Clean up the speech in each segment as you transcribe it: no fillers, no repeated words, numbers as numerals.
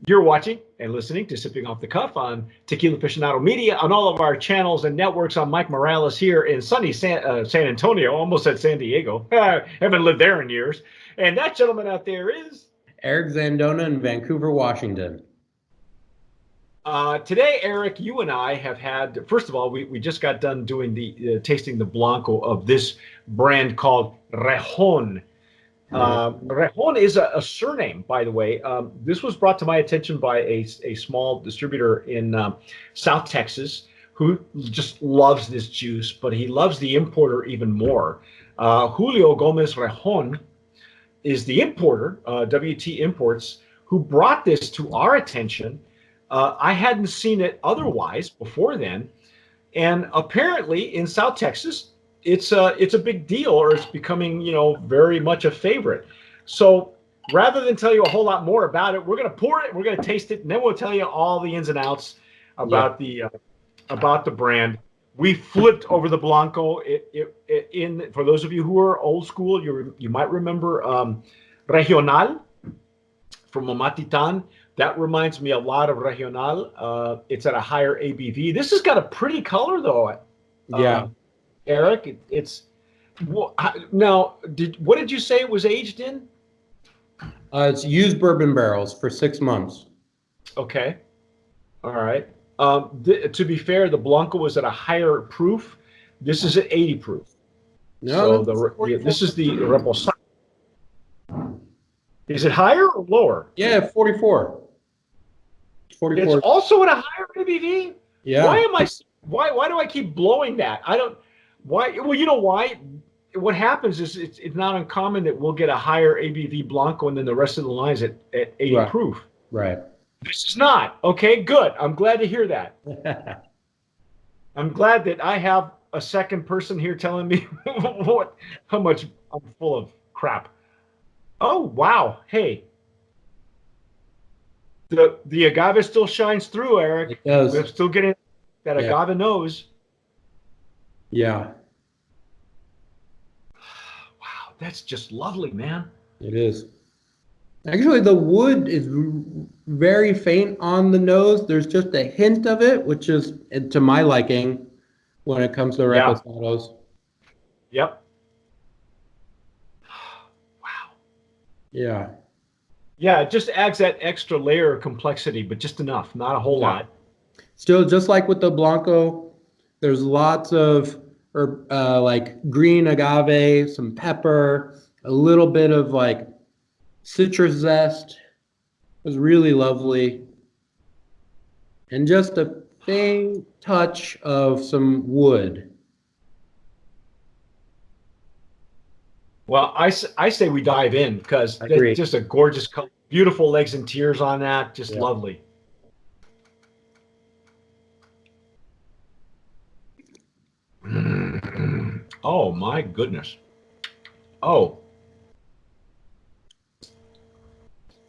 You're watching and listening to Sipping Off the Cuff on Tequila Aficionado Media on all of our channels and networks. I'm Mike Morales here in sunny San Antonio, almost at San Diego. Haven't lived there in years. And that gentleman out there is Eric Zandona in Vancouver, Washington. Today, Eric, you and I have had, first of all, we just got done doing the tasting the Blanco of this brand called Rejon. Rejon is a surname, by the way. This was brought to my attention by a small distributor in South Texas who just loves this juice, but he loves the importer even more. Julio Gomez Rejon is the importer, WT Imports, who brought this to our attention. I hadn't seen it otherwise before then. And apparently in South Texas, it's a big deal, or it's becoming, very much a favorite. So rather than tell you a whole lot more about it, we're going to pour it, we're going to taste it, and then we'll tell you all the ins and outs about the brand. We flipped over the Blanco. For those of you who are old school, you might remember Regional from Mamatitan. That reminds me a lot of Regional. It's at a higher ABV. This has got a pretty color, though. Eric, now. What did you say it was aged in? It's used bourbon barrels for 6 months. Okay, all right. To be fair, the Blanco was at a higher proof. This is at 80 proof. No, so this is the Reposado. Is it higher or lower? Yeah, 44. 44. It's also at a higher ABV. Yeah. Why do I keep blowing that? I don't. Why? Well, you know why? What happens is it's not uncommon that we'll get a higher ABV Blanco and then the rest of the lines at 80 proof. Right. This is not. Okay, good. I'm glad to hear that. I'm glad that I have a second person here telling me how much I'm full of crap. Oh, wow. Hey. The agave still shines through, Eric. It does. We're still getting that agave nose. Yeah. Wow, that's just lovely, man. It is. Actually, the wood is very faint on the nose. There's just a hint of it, which is to my liking when it comes to Reposados. Yep. Wow. Yeah. Yeah, it just adds that extra layer of complexity, but just enough, not a whole lot. Still, just like with the Blanco, there's lots of like green agave, some pepper, a little bit of like citrus zest. It was really lovely. And just a faint touch of some wood. Well, I say we dive in because it's just a gorgeous color. Beautiful legs and tears on that. Just lovely. Oh, my goodness. Oh.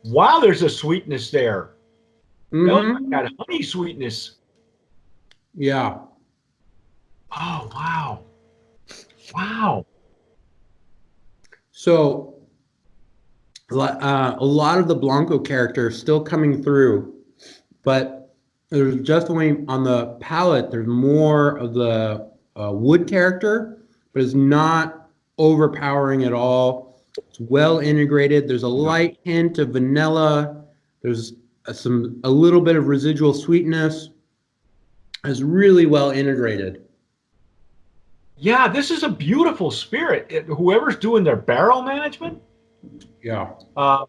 Wow, there's a sweetness there. Oh, got honey sweetness. Yeah. Oh, wow. Wow. So a lot of the Blanco character is still coming through, but there's definitely on the palate, there's more of the wood character, but it's not overpowering at all. It's well integrated. There's a light hint of vanilla. There's a little bit of residual sweetness. It's really well integrated. Yeah, this is a beautiful spirit. Whoever's doing their barrel management, has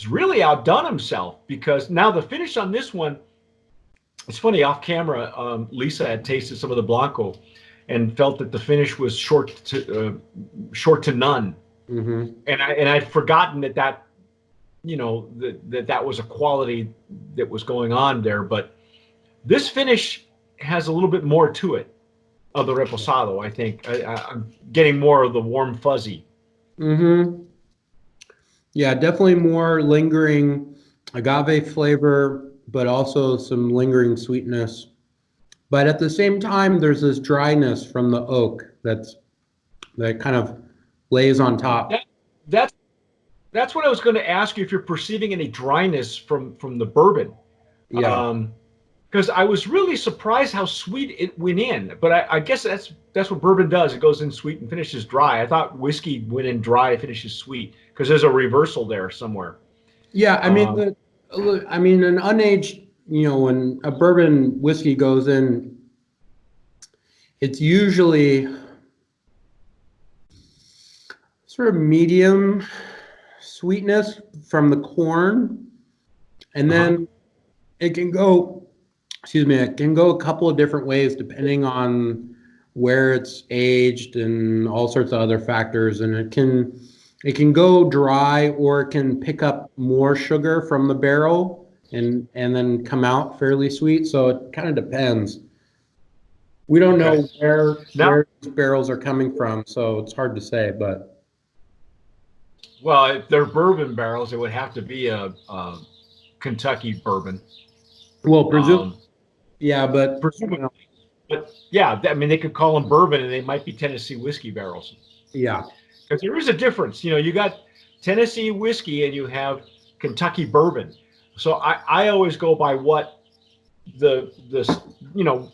really outdone himself, because now the finish on this one, it's funny, off camera, Lisa had tasted some of the Blanco and felt that the finish was short to none. And I'd forgotten that was a quality that was going on there. But this finish has a little bit more to it of the Reposado, I think. I'm getting more of the warm fuzzy. Yeah, definitely more lingering agave flavor, but also some lingering sweetness. But at the same time, there's this dryness from the oak that kind of lays on top. that's what I was going to ask you, if you're perceiving any dryness from the bourbon. Yeah. Because I was really surprised how sweet it went in. But I guess that's what bourbon does. It goes in sweet and finishes dry. I thought whiskey went in dry, finishes sweet, because there's a reversal there somewhere. Yeah, I mean Um, an unaged, when a bourbon whiskey goes in, it's usually sort of medium sweetness from the corn, and uh-huh. then it can go, excuse me, it can go a couple of different ways depending on where it's aged and all sorts of other factors, and it can go dry, or it can pick up more sugar from the barrel and then come out fairly sweet. So it kind of depends. We don't Okay. know where Now, these barrels are coming from, so it's hard to say. But well, if they're bourbon barrels, it would have to be a Kentucky bourbon. well, Um, yeah, but Presumably. But yeah, I mean, they could call them bourbon, and they might be Tennessee whiskey barrels. yeah, Because there is a difference. You got Tennessee whiskey and you have Kentucky bourbon. So I always go by what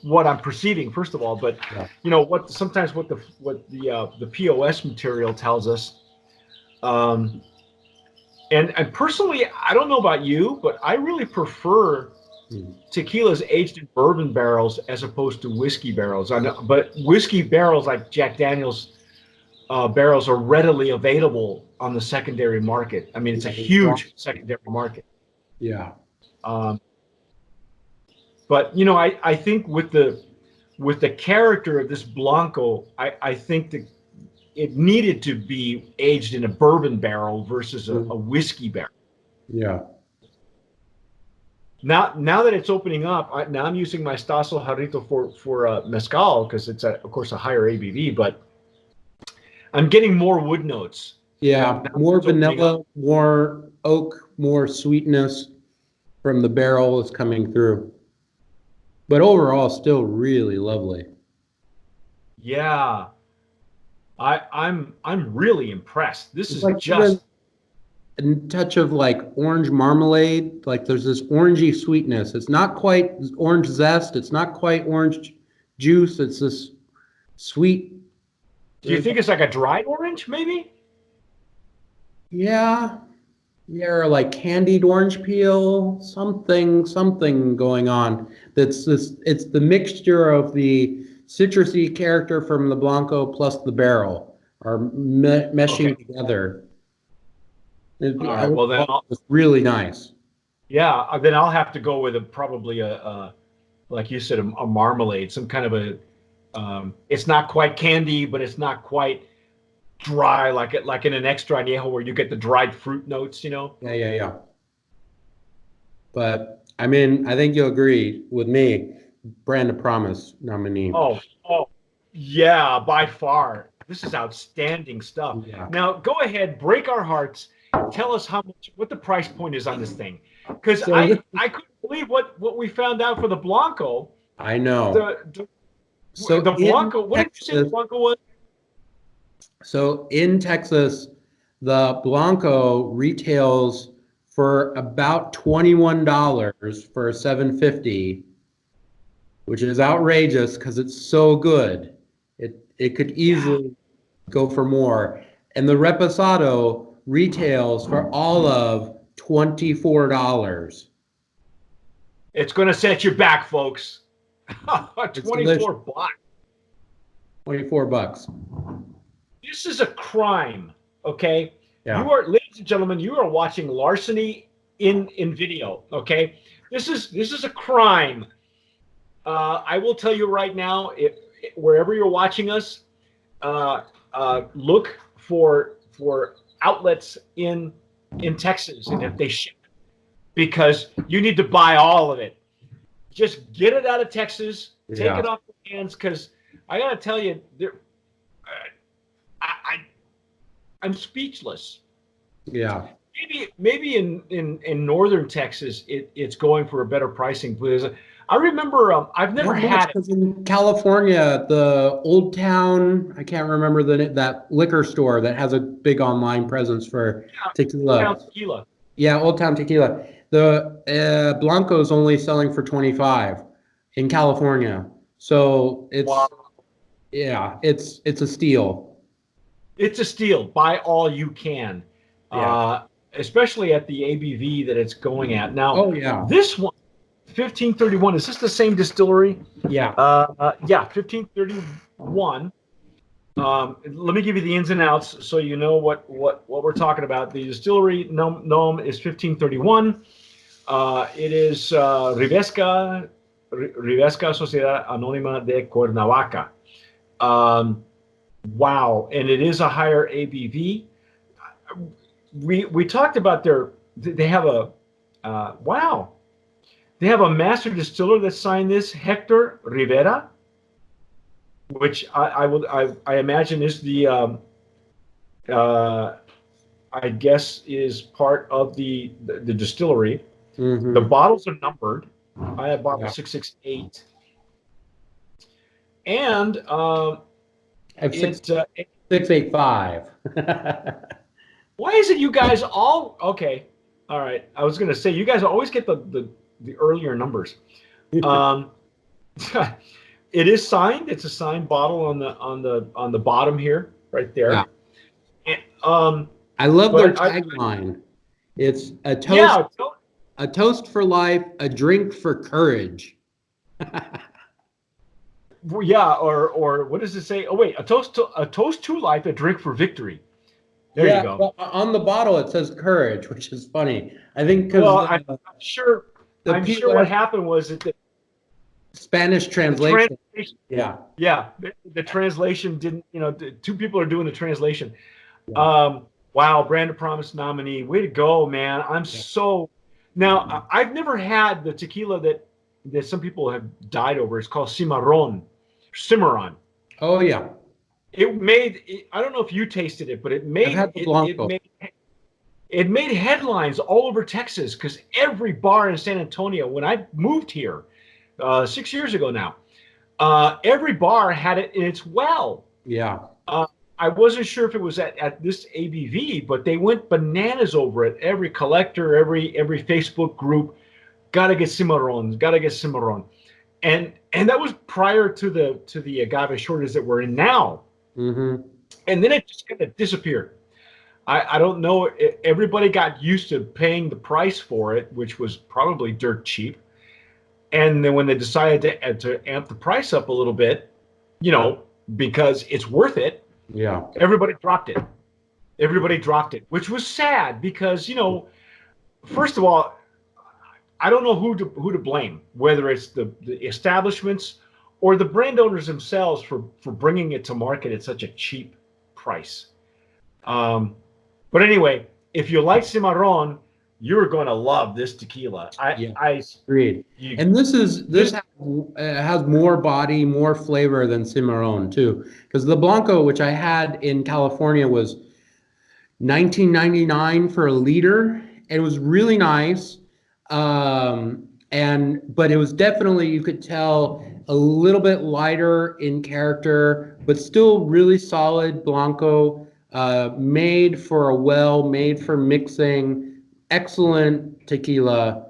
what I'm perceiving first of all, but yeah, what sometimes what the POS material tells us. Um, and personally, I don't know about you, but I really prefer mm, tequilas aged in bourbon barrels as opposed to whiskey barrels. I know, but whiskey barrels like Jack Daniel's barrels are readily available on the secondary market. I mean, it's a yeah, huge secondary market. yeah. Um, but I think with the character of this Blanco, I think that it needed to be aged in a bourbon barrel versus a Mm, whiskey barrel. yeah. Now that it's opening up, now I'm using my Stasso Jarrito for mezcal because it's of course a higher ABV, but I'm getting more wood notes. Yeah, Now more it's opening up. vanilla, more oak, more sweetness from the barrel is coming through. But overall, still really lovely. Yeah, I'm really impressed. This It's is like even just a touch of like orange marmalade. Like there's this orangey sweetness. It's not quite orange zest. It's not quite orange juice. It's this sweet. Do you think it's like a dried orange, maybe? Yeah, yeah, or like candied orange peel, something going on. That's this. It's the mixture of the citrusy character from the Blanco plus the barrel are Okay. meshing together. All right. Well, then, Overall, it's really nice. yeah, then I'll have to go with probably like you said, a marmalade, some kind of a. It's not quite candy, but it's not quite dry like in an extra añejo where you get the dried fruit notes. Yeah, yeah, yeah. But I mean, I think you'll agree with me. Brand of Promise nominee. Oh, yeah, by far. This is outstanding stuff. Yeah. Now, go ahead, break our hearts. Tell us what the price point is on this thing, because So I couldn't believe what we found out for the Blanco. I know. The the, So the in Blanco. What did you say the Texas, Blanco was? the Blanco retails for about $21 for a 750, which is outrageous because it's so good. It could Yeah, easily go for more. And the Reposado retails for all of $24. it's going to set you back, folks. It's delicious. 24 bucks. 24 bucks. This is a crime. Okay, Yeah. ladies and gentlemen, you are watching larceny in video. Okay, this is a crime. I will tell you right now, wherever you're watching us, look for outlets in Texas, and if they ship, because you need to buy all of it. Just get it out of Texas, take Yeah. it off the hands, because I got to tell you, I'm speechless. Yeah. Maybe in northern Texas it's going for a better pricing, because I remember I've never Not much had it. because in California, the Old Town, I can't remember that liquor store that has a big online presence for Count tequila. Tequila. Yeah, Old Town Tequila. The Blanco is only selling for 25 in California. So Wow. it's a steal. It's a steal. Buy all you can, Yeah. especially at the ABV that it's going at. Now, Oh yeah. this one, 1531, is this the same distillery? Yeah. Yeah, 1531. Let me give you the ins and outs so you know what we're talking about. The distillery nom is 1531. It is Rivesca Sociedad Anónima de Cuernavaca. Wow, and it is a higher ABV. We talked about they have a wow, they have a master distiller that signed this, Hector Rivera, which I imagine is the I guess is part of the distillery. The Mm-hmm. bottles are numbered. I have bottle Yeah. 668, and I have it 685. why is it you guys all okay? All right, I was gonna say you guys always get the earlier numbers. Um, it is signed. It's a signed bottle on the bottom here, right Yeah. there. And, I love their but tagline. It's yeah, a toast for life, a drink for courage. yeah, or what does it say? Oh wait, a toast to life, a drink for victory. There you Yeah, go. well, on the bottle it says courage, which is funny. I think because Well, sure. the I'm sure what POS happened was that Spanish the translation. translation. Yeah. Yeah, the translation didn't. Two people are doing the translation. Yeah. Wow, Brand of Promise nominee. Way to go, man. I'm Yeah. so. Now, I've never had the tequila that some people have died over. It's called Cimarron. Oh yeah. I don't know if you tasted it, but I've had the Blanco. it made headlines all over Texas because every bar in San Antonio, when I moved here 6 years ago now, every bar had it in its well. Yeah. I wasn't sure if it was at this ABV, but they went bananas over it. Every collector, every Facebook group, gotta get Cimarron, gotta get Cimarron, and that was prior to the agave shortage that we're in now. Mm-hmm. And then it just kind of disappeared. I don't know. Everybody got used to paying the price for it, which was probably dirt cheap. And then when they decided to amp the price up a little bit, because it's worth it, Yeah. everybody dropped it. Everybody dropped it, which was sad because, first of all, I don't know who to blame, whether it's the establishments or the brand owners themselves for bringing it to market at such a cheap price. But anyway, if you like Cimarron, you're going to love this tequila. Agreed. And this has more body, more flavor than Cimarron too, because the Blanco, which I had in California, was $19.99 for a liter. It was really nice, but it was definitely, you could tell, a little bit lighter in character, but still really solid Blanco. Made for mixing, excellent tequila.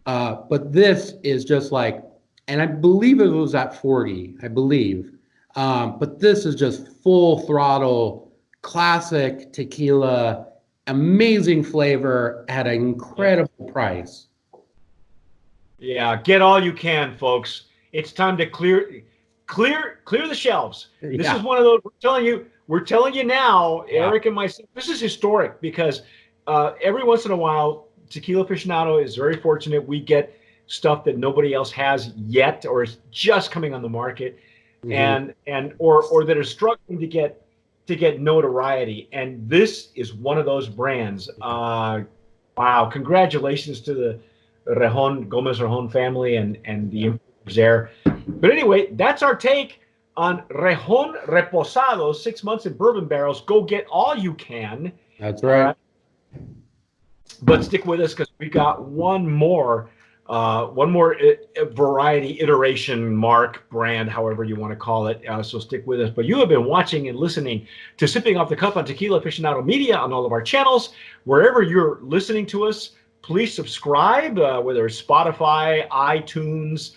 But this is just like, and I believe it was at 40, I believe. But this is just full throttle, classic tequila, amazing flavor at an incredible price. Yeah, get all you can, folks. It's time to clear the shelves. This is one of those we're telling you now, Eric and myself, this is historic because every once in a while, Tequila Aficionado is very fortunate. We get stuff that nobody else has yet or is just coming on the market, and or that are struggling to get notoriety. And this is one of those brands. Wow! Congratulations to the Gomez Rejon family and the importers there. But anyway, that's our take on Rejon Reposado, 6 months in bourbon barrels. Go get all you can. That's right. But stick with us because we got one more one more variety, iteration, mark, brand, however you want to call it. So stick with us. But you have been watching and listening to Sipping Off the Cup on Tequila Aficionado Media on all of our channels. Wherever you're listening to us, please subscribe, whether it's Spotify, iTunes,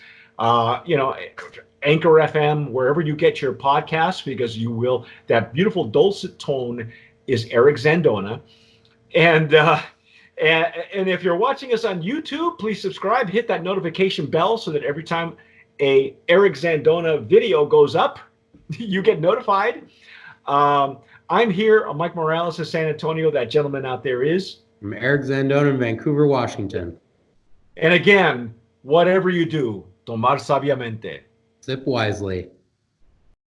Anchor FM, wherever you get your podcasts, because you will. That beautiful dulcet tone is Eric Zandona. And if you're watching us on YouTube, please subscribe, hit that notification bell so that every time a Eric Zandona video goes up, you get notified. I'm here. I'm Mike Morales of San Antonio. That gentleman out there is. I'm Eric Zandona in Vancouver, Washington. And again, whatever you do, tomar sabiamente. Sip wisely.